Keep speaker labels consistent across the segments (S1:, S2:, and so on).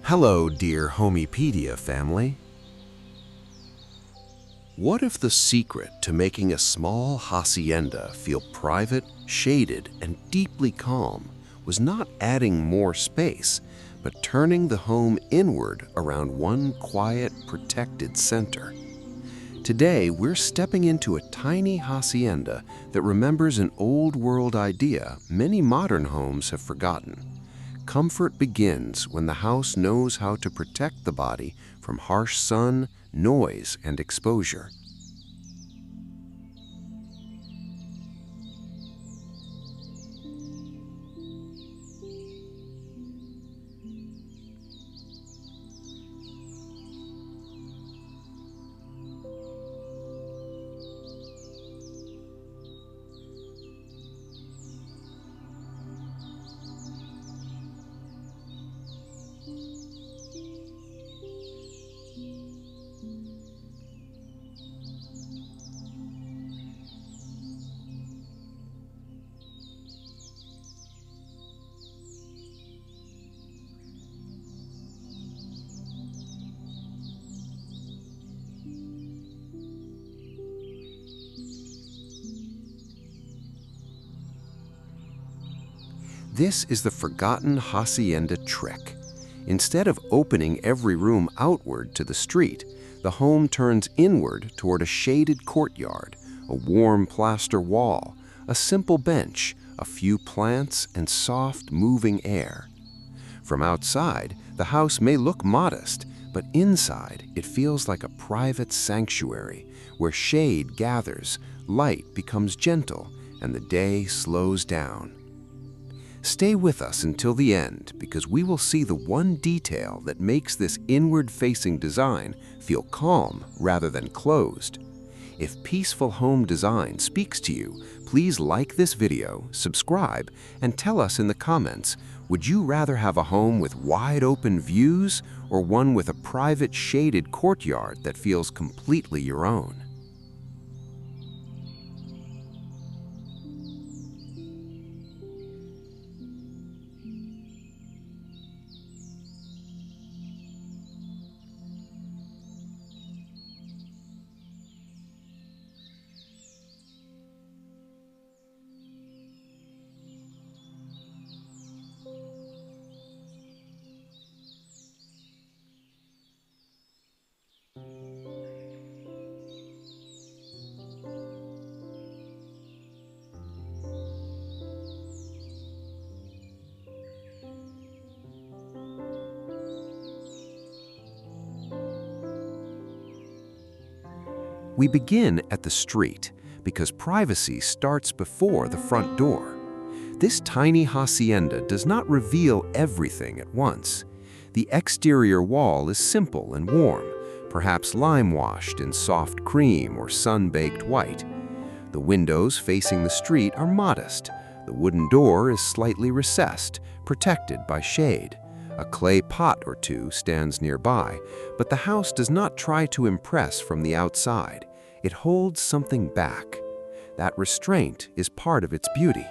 S1: Hello, dear Homypedia family. What if the secret to making a small hacienda feel private, shaded, and deeply calm was not adding more space, but turning the home inward around one quiet, protected center? Today, we're stepping into a tiny hacienda that remembers an old-world idea many modern homes have forgotten. Comfort begins when the house knows how to protect the body from harsh sun, noise, and exposure. This is the forgotten hacienda trick. Instead of opening every room outward to the street, the home turns inward toward a shaded courtyard, a warm plaster wall, a simple bench, a few plants, and soft, moving air. From outside, the house may look modest, but inside it feels like a private sanctuary where shade gathers, light becomes gentle, and the day slows down. Stay with us until the end, because we will see the one detail that makes this inward-facing design feel calm rather than closed. If peaceful home design speaks to you, please like this video, subscribe, and tell us in the comments, would you rather have a home with wide-open views or one with a private shaded courtyard that feels completely your own? We begin at the street because privacy starts before the front door. This tiny hacienda does not reveal everything at once. The exterior wall is simple and warm, perhaps lime-washed in soft cream or sun-baked white. The windows facing the street are modest. The wooden door is slightly recessed, protected by shade. A clay pot or two stands nearby, but the house does not try to impress from the outside. It holds something back. That restraint is part of its beauty.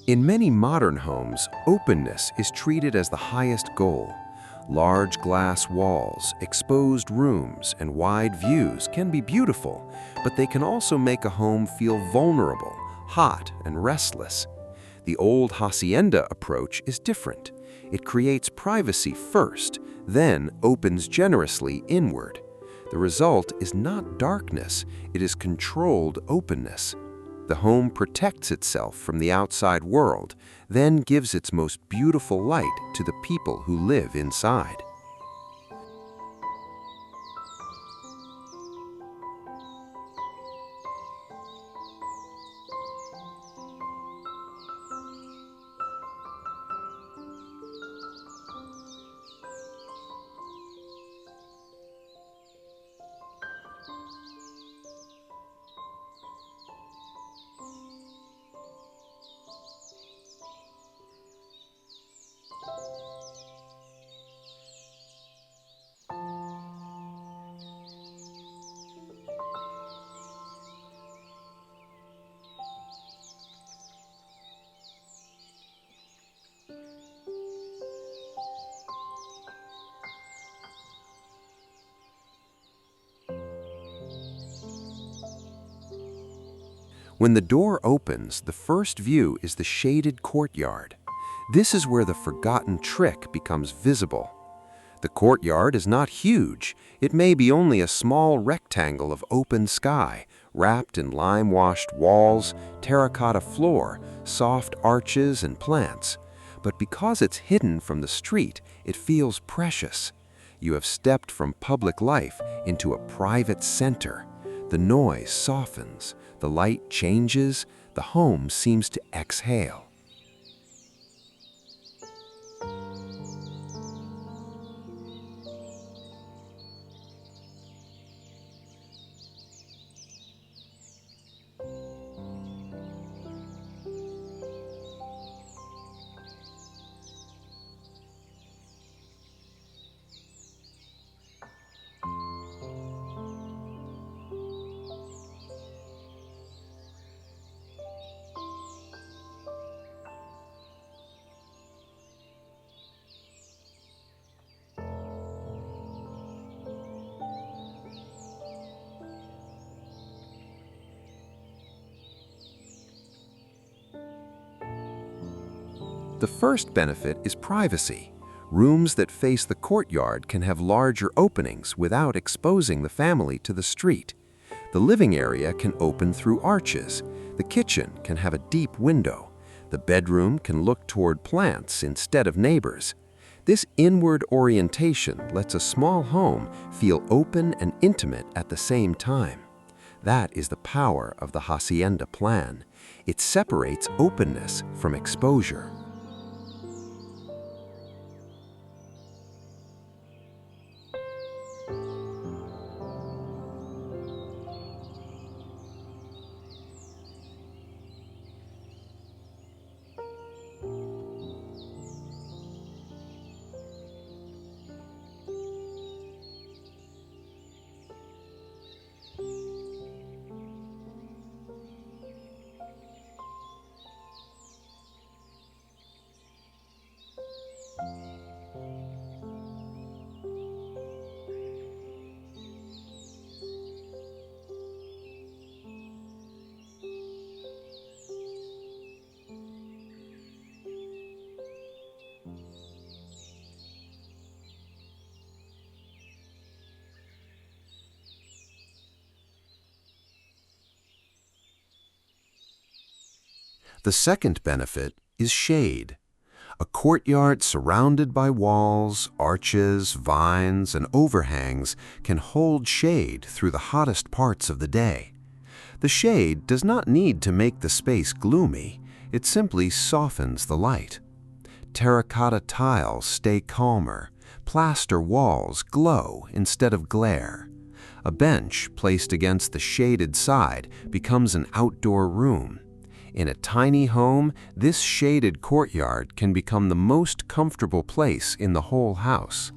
S1: In many modern homes, openness is treated as the highest goal. Large glass walls, exposed rooms, and wide views can be beautiful, but they can also make a home feel vulnerable, hot, and restless. The old hacienda approach is different. It creates privacy first, then opens generously inward. The result is not darkness, it is controlled openness. The home protects itself from the outside world, then gives its most beautiful light to the people who live inside. When the door opens, the first view is the shaded courtyard. This is where the forgotten trick becomes visible. The courtyard is not huge. It may be only a small rectangle of open sky, wrapped in lime-washed walls, terracotta floor, soft arches, and plants. But because it's hidden from the street, it feels precious. You have stepped from public life into a private center. The noise softens, the light changes, the home seems to exhale. The first benefit is privacy. Rooms that face the courtyard can have larger openings without exposing the family to the street. The living area can open through arches. The kitchen can have a deep window. The bedroom can look toward plants instead of neighbors. This inward orientation lets a small home feel open and intimate at the same time. That is the power of the Hacienda plan. It separates openness from exposure. The second benefit is shade. A courtyard surrounded by walls, arches, vines, and overhangs can hold shade through the hottest parts of the day. The shade does not need to make the space gloomy, it simply softens the light. Terracotta tiles stay calmer, plaster walls glow instead of glare. A bench placed against the shaded side becomes an outdoor room. In a tiny home, this shaded courtyard can become the most comfortable place in the whole house.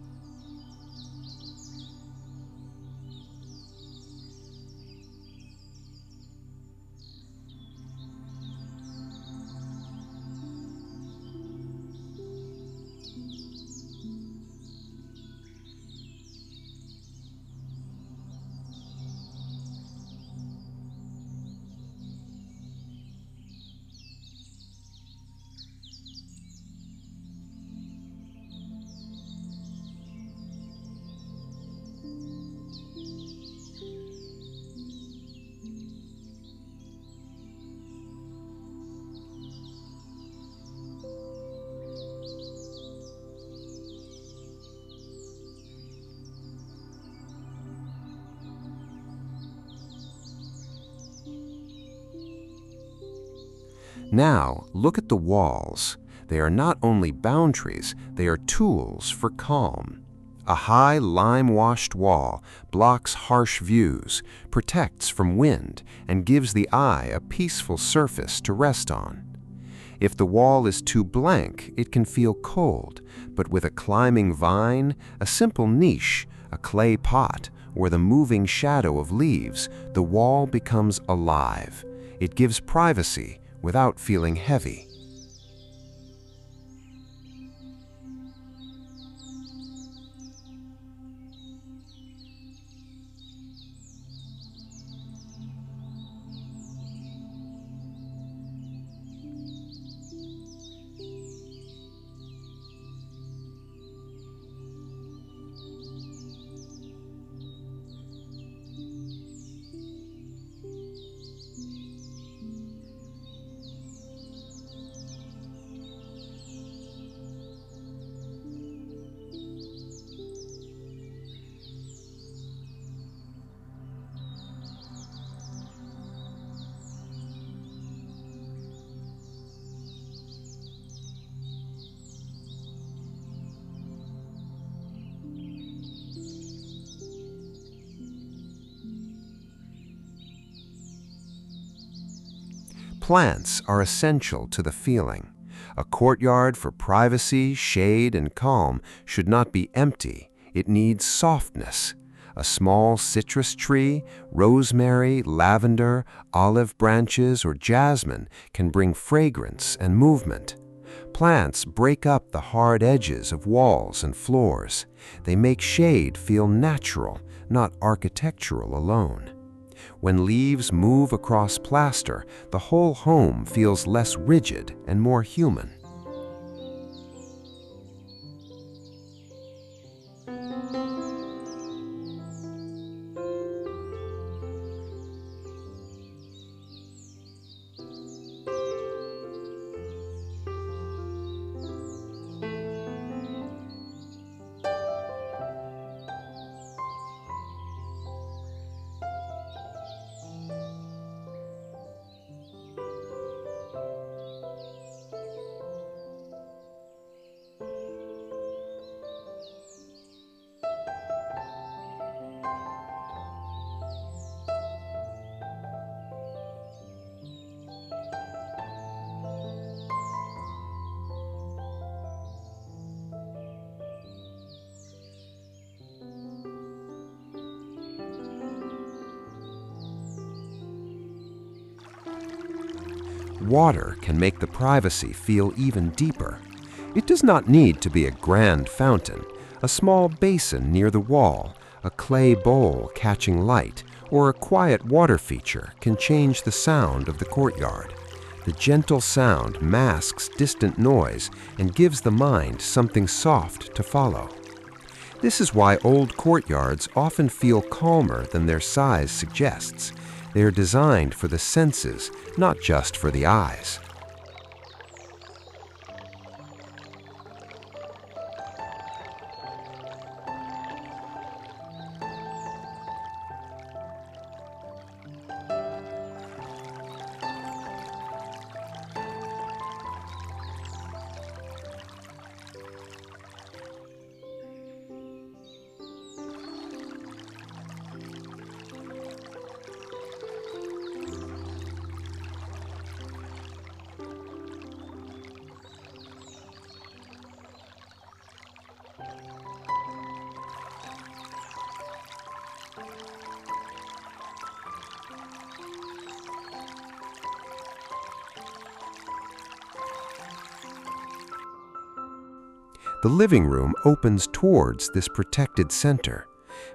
S1: Now, look at the walls. They are not only boundaries, they are tools for calm. A high lime-washed wall blocks harsh views, protects from wind, and gives the eye a peaceful surface to rest on. If the wall is too blank, it can feel cold, but with a climbing vine, a simple niche, a clay pot, or the moving shadow of leaves, the wall becomes alive. It gives privacy without feeling heavy. Plants are essential to the feeling. A courtyard for privacy, shade, and calm should not be empty. It needs softness. A small citrus tree, rosemary, lavender, olive branches, or jasmine can bring fragrance and movement. Plants break up the hard edges of walls and floors. They make shade feel natural, not architectural alone. When leaves move across plaster, the whole home feels less rigid and more human. Water can make the privacy feel even deeper. It does not need to be a grand fountain. A small basin near the wall, a clay bowl catching light, or a quiet water feature can change the sound of the courtyard. The gentle sound masks distant noise and gives the mind something soft to follow. This is why old courtyards often feel calmer than their size suggests. They are designed for the senses, not just for the eyes. The living room opens towards this protected center.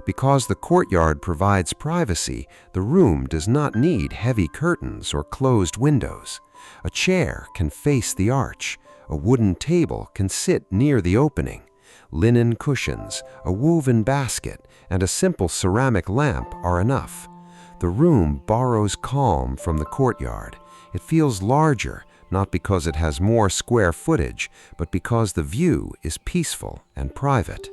S1: Because the courtyard provides privacy, the room does not need heavy curtains or closed windows. A chair can face the arch. A wooden table can sit near the opening. Linen cushions, a woven basket, and a simple ceramic lamp are enough. The room borrows calm from the courtyard. It feels larger, not because it has more square footage, but because the view is peaceful and private.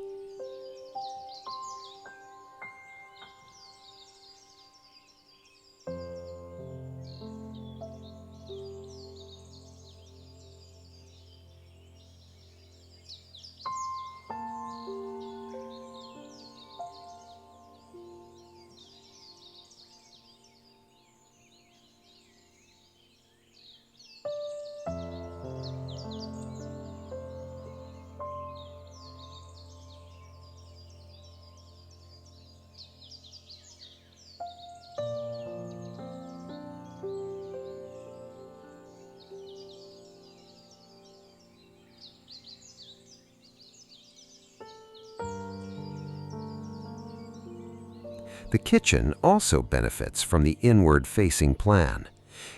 S1: The kitchen also benefits from the inward-facing plan.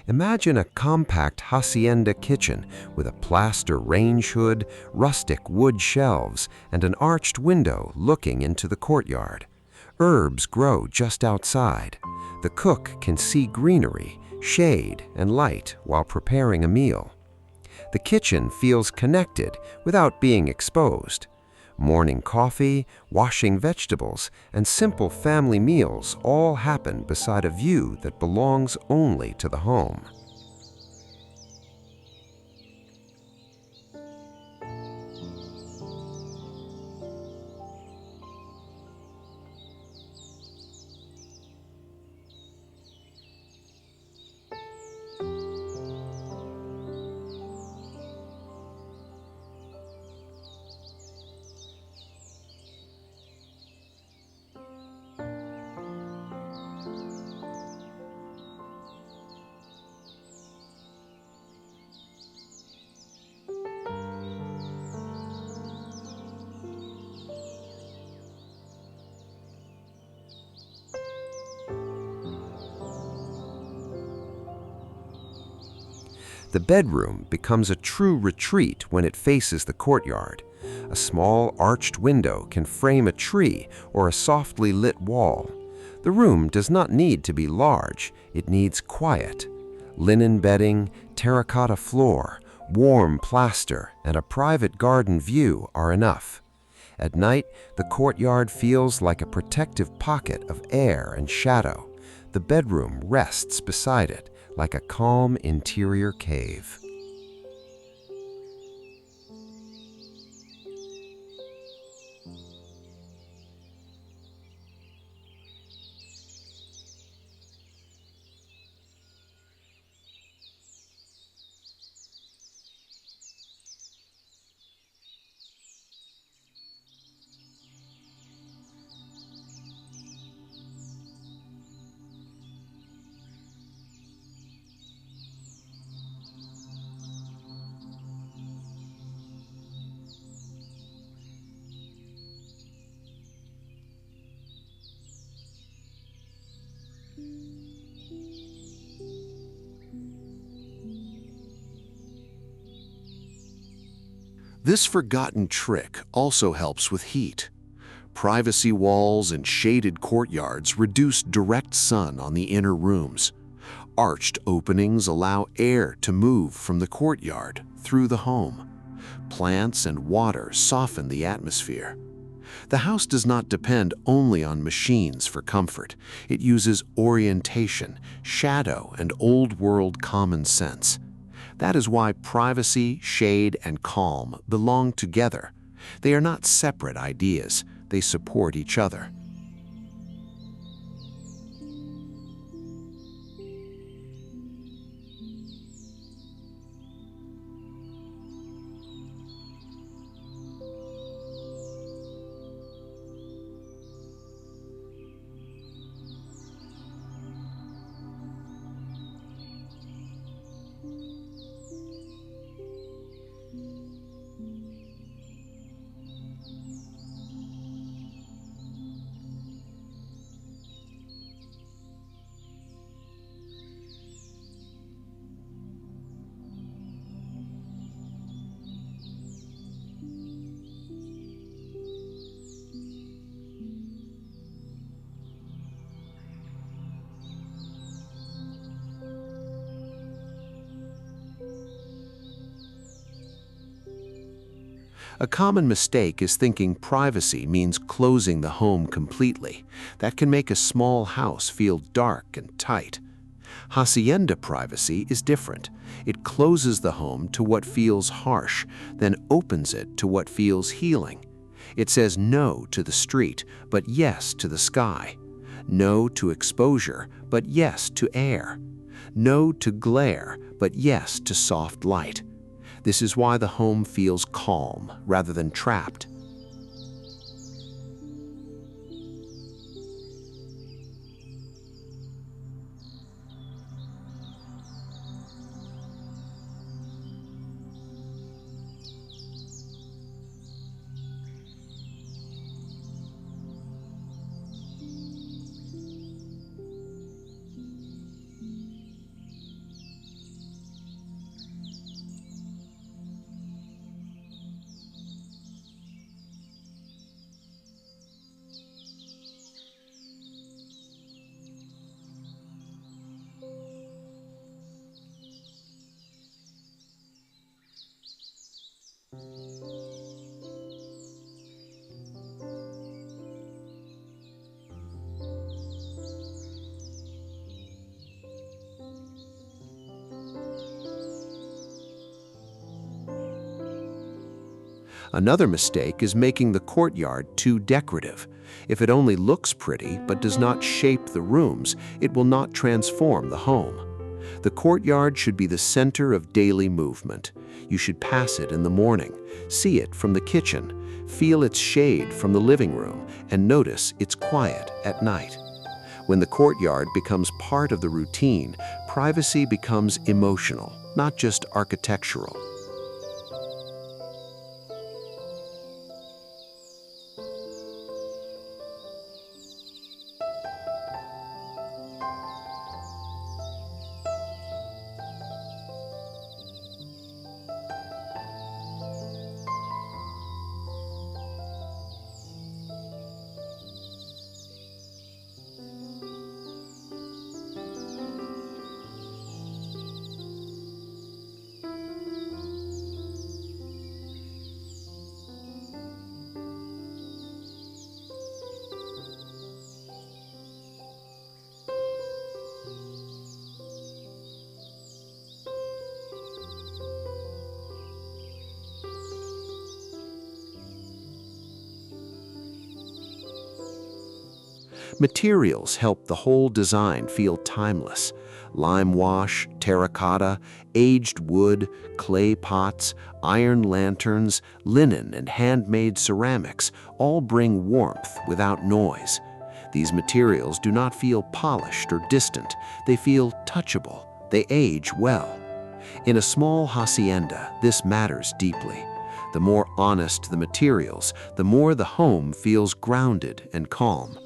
S1: Imagine a compact hacienda kitchen with a plaster range hood, rustic wood shelves, and an arched window looking into the courtyard. Herbs grow just outside. The cook can see greenery, shade, and light while preparing a meal. The kitchen feels connected without being exposed. Morning coffee, washing vegetables, and simple family meals all happen beside a view that belongs only to the home. The bedroom becomes a true retreat when it faces the courtyard. A small arched window can frame a tree or a softly lit wall. The room does not need to be large, it needs quiet. Linen bedding, terracotta floor, warm plaster, and a private garden view are enough. At night, the courtyard feels like a protective pocket of air and shadow. The bedroom rests beside it, like a calm interior cave.
S2: This forgotten trick also helps with heat. Privacy walls and shaded courtyards reduce direct sun on the inner rooms. Arched openings allow air to move from the courtyard through the home. Plants and water soften the atmosphere. The house does not depend only on machines for comfort. It uses orientation, shadow, and old-world common sense. That is why privacy, shade, and calm belong together. They are not separate ideas. They support each other. A common mistake is thinking privacy means closing the home completely. That can make a small house feel dark and tight. Hacienda privacy is different. It closes the home to what feels harsh, then opens it to what feels healing. It says no to the street, but yes to the sky. No to exposure, but yes to air. No to glare, but yes to soft light. This is why the home feels calm rather than trapped.
S1: Another mistake is making the courtyard too decorative. If it only looks pretty but does not shape the rooms, it will not transform the home. The courtyard should be the center of daily movement. You should pass it in the morning, see it from the kitchen, feel its shade from the living room, and notice its quiet at night. When the courtyard becomes part of the routine, privacy becomes emotional, not just architectural. Materials help the whole design feel timeless. Lime wash, terracotta, aged wood, clay pots, iron lanterns, linen, and handmade ceramics all bring warmth without noise. These materials do not feel polished or distant. They feel touchable. They age well. In a small hacienda, this matters deeply. The more honest the materials, the more the home feels grounded and calm.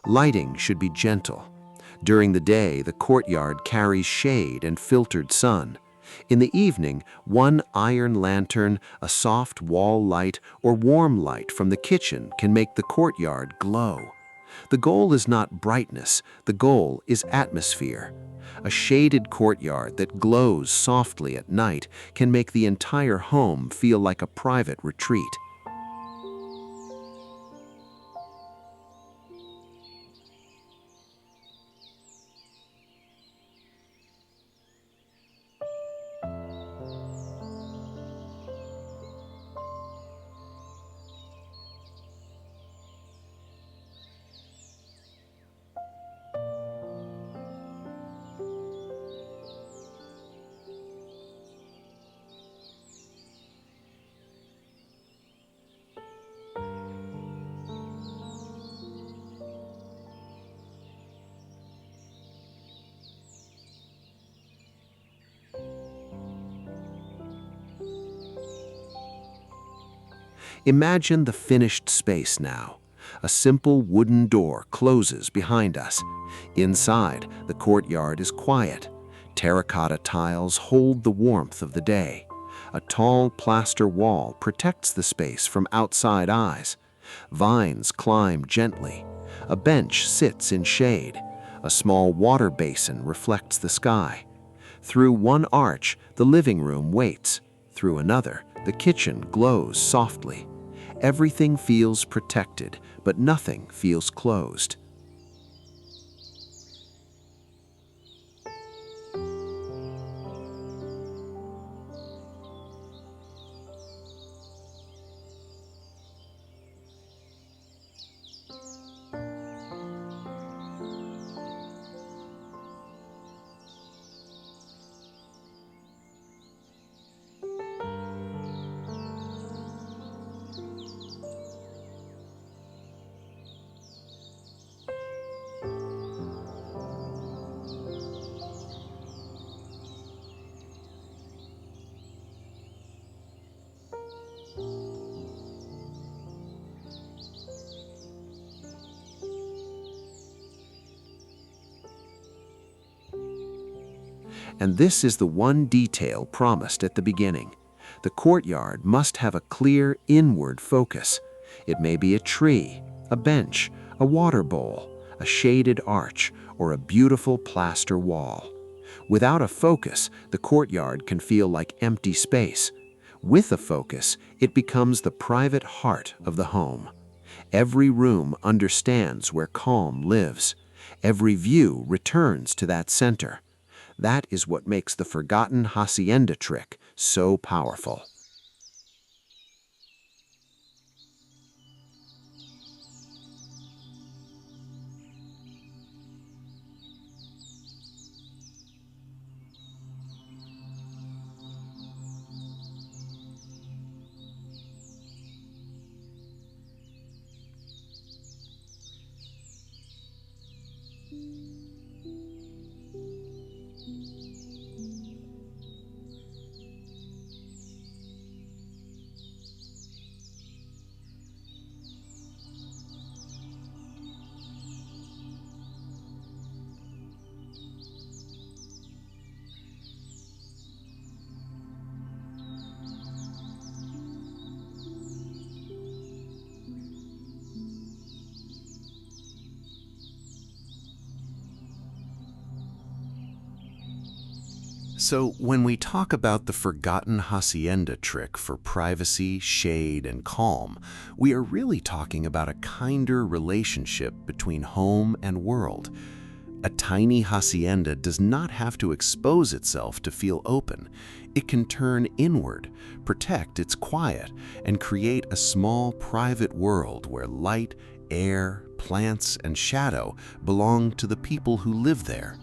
S1: Lighting should be gentle. During the day, the courtyard carries shade and filtered sun. In the evening, one iron lantern, a soft wall light, or warm light from the kitchen can make the courtyard glow. The goal is not brightness, the goal is atmosphere. A shaded courtyard that glows softly at night can make the entire home feel like a private retreat. Imagine the finished space now. A simple wooden door closes behind us. Inside, the courtyard is quiet. Terracotta tiles hold the warmth of the day. A tall plaster wall protects the space from outside eyes. Vines climb gently. A bench sits in shade. A small water basin reflects the sky. Through one arch, the living room waits. Through another, the kitchen glows softly. Everything feels protected, but nothing feels closed.
S2: And this is the one detail promised at the beginning. The courtyard must have a clear inward focus. It may be a tree, a bench, a water bowl, a shaded arch, or a beautiful plaster wall. Without a focus, the courtyard can feel like empty space. With a focus, it becomes the private heart of the home. Every room understands where calm lives. Every view returns to that center. That is what makes the forgotten hacienda trick so powerful.
S1: So when we talk about the forgotten hacienda trick for privacy, shade, and calm, we are really talking about a kinder relationship between home and world. A tiny hacienda does not have to expose itself to feel open. It can turn inward, protect its quiet, and create a small private world where light, air, plants, and shadow belong to the people who live there.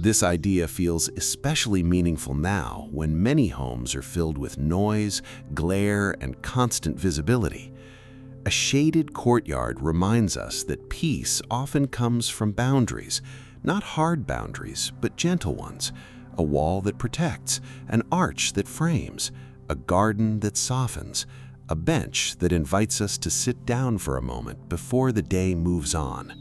S1: This idea feels especially meaningful now when many homes are filled with noise, glare, and constant visibility. A shaded courtyard reminds us that peace often comes from boundaries, not hard boundaries, but gentle ones. A wall that protects, an arch that frames, a garden that softens, a bench that invites us to sit down for a moment before the day moves on.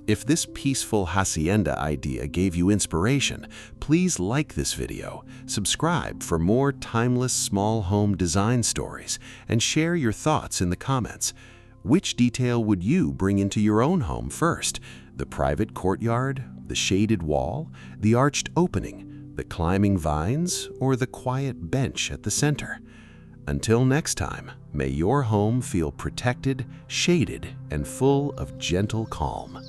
S1: If this peaceful hacienda idea gave you inspiration, please like this video, subscribe for more timeless small home design stories, and share your thoughts in the comments. Which detail would you bring into your own home first? The private courtyard, the shaded wall, the arched opening, the climbing vines, or the quiet bench at the center? Until next time, may your home feel protected, shaded, and full of gentle calm.